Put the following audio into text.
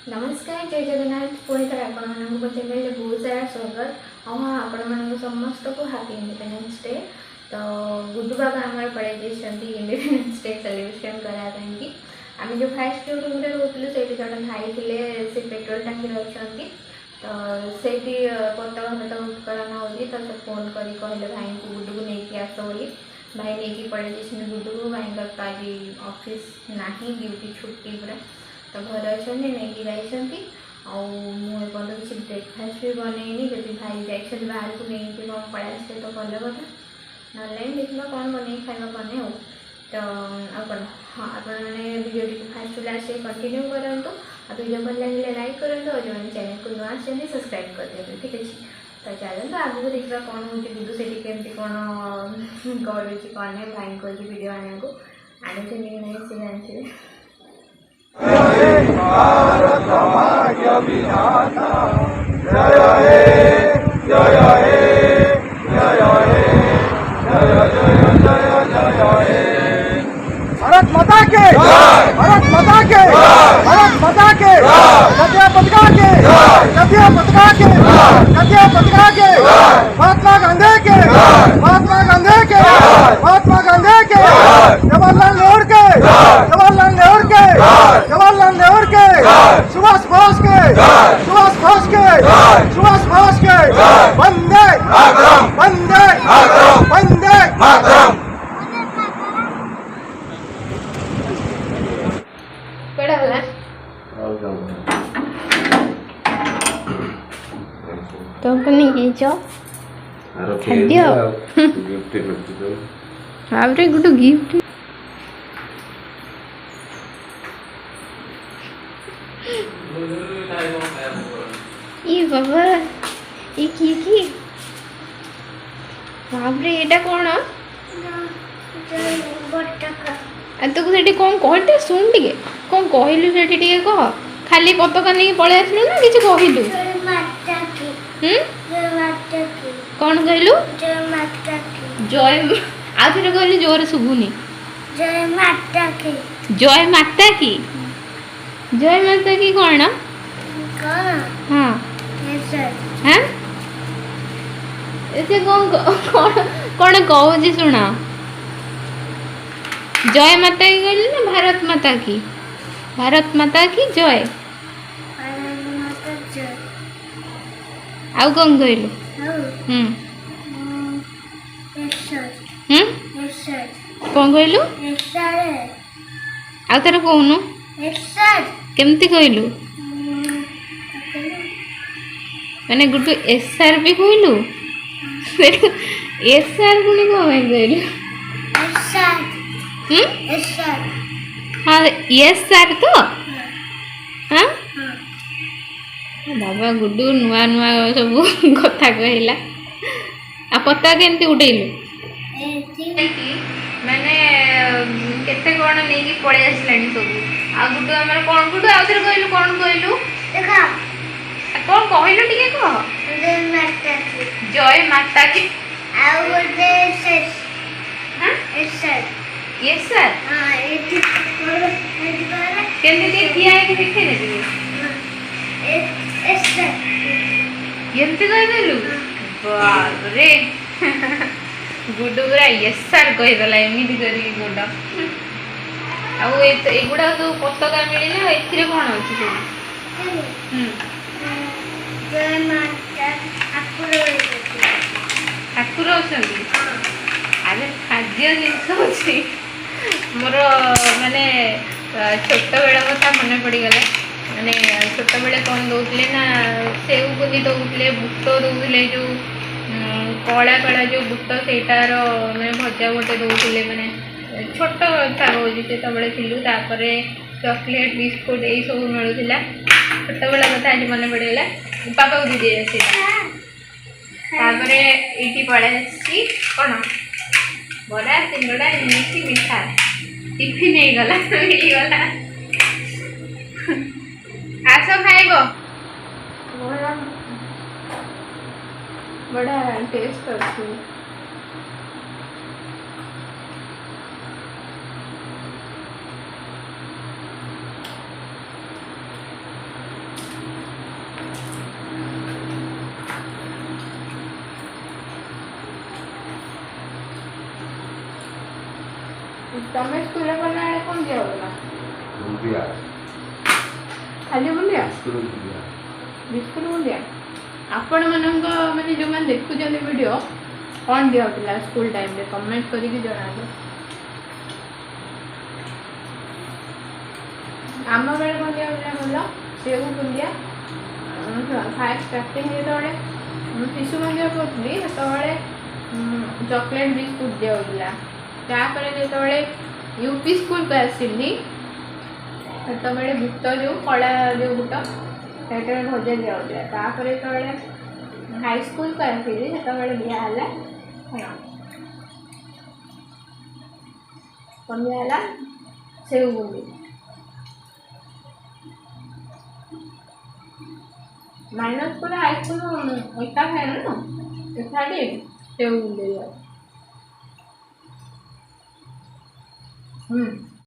नमस्कार जय जगन्नाथ पुणी थर आपण पचारे बहुत सारा स्वागत हाँ आपण समस्त को हैप्पी इंडिपेंडेंस डे। तो गुड्डू बाबा आम पड़े इंडिपेंडेंस डे सेलिब्रेशन कराई आम जो फास्ट रूम में रोलु से जन भाई थे से पेट्रोल टांकी अच्छा तो से पताका फताका उत्तोलन हो तो से फोन कर कहले भाई को गुड्डू को लेकिन आस बोली भाई नहीं पड़े गुड्डू को भाई का आज ऑफिस ना ड्यूटी छुट्टी पूरा तो घर अच्छा नहीं जाइंट मुझे किसी ब्रेकफास्ट भी बनईनी जब भाई जाइए बाहर को नहीं कौन पड़ा आसे तो कल कथा ना देखा कौन बन खावा बने हो तो कौन हाँ आपने वीडियो फास्ट लास्ट कंटिन्यू करूँ वीडियो भल लगे लाइक करूँ और जो चैनल को नुआ आसते सब्सक्राइब कर दिखाँ ठीक अच्छे तो चलते आगे देखा कौन हो गुड्डू से कमी कौन करुच्ची कौन नहीं भाई को वीडियो आने को आने नहीं सी जानते भारत भाग्य विधाता जय हे जय हे जय हे जय जय जय जय हे भारत माता के भारत माता के भारत माता के जातीय पताका के जातीय पताका के जातीय पताका के महात्मा गांधी के महात्मा गांधी के महात्मा गांधी के जवाहरलाल नेहरू के जवाहरलाल नेहरू के जवाहरलाल नेहरू के सुभाष बोस के सुभाष बोस के सुभाष बोस के वंदे मातरम वंदे मातरम वंदे मातरम। कड़ा होला तो कने कीचो खाद्य आपरे गुड गिफ्ट ई बाबा ई की बाबरे एटा कोन तो सेठी कौन कहते शुण टे कौन कहलु सेठी टे कह खाली पताका नहीं पळे आसलु ना किछ कहलु कौन कहलु जय आथरे कहलु जोर सुबुनी जय माता की जय माता की जय माता की कौन हाँ हाँ ऐसे कौन कौन कहूँ शुणा जय माता की कहली ना भारत माता की जय आउ कौन कहलु कौन कहलु आउ तार कहनु केमती कहलु मैंने गुड्डू एसआर भी कहलु एसआर पुणी कौन कहलु हाँ यस सर तो हाँ बाबा गुड्डू नुआ नुआ सब कथा कहला आ पता केमती उठेलु मैंने केते कोन नेकी पळे आसलानी सब आ गुड्डू हमर कोन गुड्डू आउथर कहलु कोन कहलु देखा कोन कहलु टिके कह जय माता की आ बोलते सर हां सर यस सर हां केमती देखिया है कि देखे ने एस सर यंती कह देलु बाप रे गुड्डू पूरा यस सर कह देला एमिति करी गुड्डा आउ एगुड़ा सब पताका मिलिला एथिरे कोन अछि सब जय माता ठाकुर अछंती अरे खाद्य जिनस अछि मोर माने छोट बेला कथा मन पड़गला माने छोट बेले कौन दौले ना सेव बुनी दौले बुट दौले जो कला कला जो बुट सेटार मैंने भजा गोटे दौले मैंने छोट था कौन से तबले चॉकलेट बिस्कुट यही सब मिलूला छोट बेला कथा आज मन पड़गला पापा को दीदी तापर ये पड़े कौन बड़ा सिंगड़ा निमकी मिठा टिफिन नहीं गला मिलगला आस खाइब बड़ा टेस्ट अच्छी ତମେ ସ୍କୁଲରେ ପଢ଼ିଲା ବେଳେ କ'ଣ ଦିଆହେଉଥିଲା? ବୁନ୍ଦିଆ ଖାଲି ବୁଲିଆ ସ୍କୁଲ ବୁନ୍ଦିଆ ବିସ୍କୁଟ ବୁଲିଆ। ଆପଣମାନଙ୍କ ମାନେ ଯେଉଁମାନେ ଦେଖୁଛନ୍ତି ଭିଡ଼ିଓ କ'ଣ ଦିଆହେଉଥିଲା ସ୍କୁଲ ଟାଇମ୍ରେ କମେଣ୍ଟ କରିକି ଜଣାନ୍ତୁ। ଆମ ବେଳେ କ'ଣ ଦିଆହେଉଥିଲା ଭଲ ସେଉ ବୁଲିଆ। ଫାଷ୍ଟ ଷ୍ଟାର୍ଟିଂ ଯେତେବେଳେ ଶିଶୁ ମନ୍ଦିର ପଢ଼ୁଥିଲି ସେତେବେଳେ ଚକୋଲେଟ୍ ବିସ୍କୁଟ ଦିଆହେଉଥିଲା। ତାପରେ ଯେତେବେଳେ ୟୁପି ସ୍କୁଲକୁ ଆସିଲି ସେତେବେଳେ ବୁଟ ଯେଉଁ କଳା ଯେଉଁ ବୁଟ ସେଇଟାରେ ଭଜା ଦିଆହେଉଥିଲା। ତାପରେ ଯେତେବେଳେ ହାଇସ୍କୁଲକୁ ଆସିଲି ସେତେବେଳେ ଦିଆହେଲା କ'ଣ ଦିଆହେଲା ସେଉ ବୁନ୍ଦି। ମାଇନର ସ୍କୁଲ ହାଇସ୍କୁଲ ଏକା ଖାଇଲ ନା ଏକାଠି ସେଉ ବୁନ୍ଦି ଦିଆ।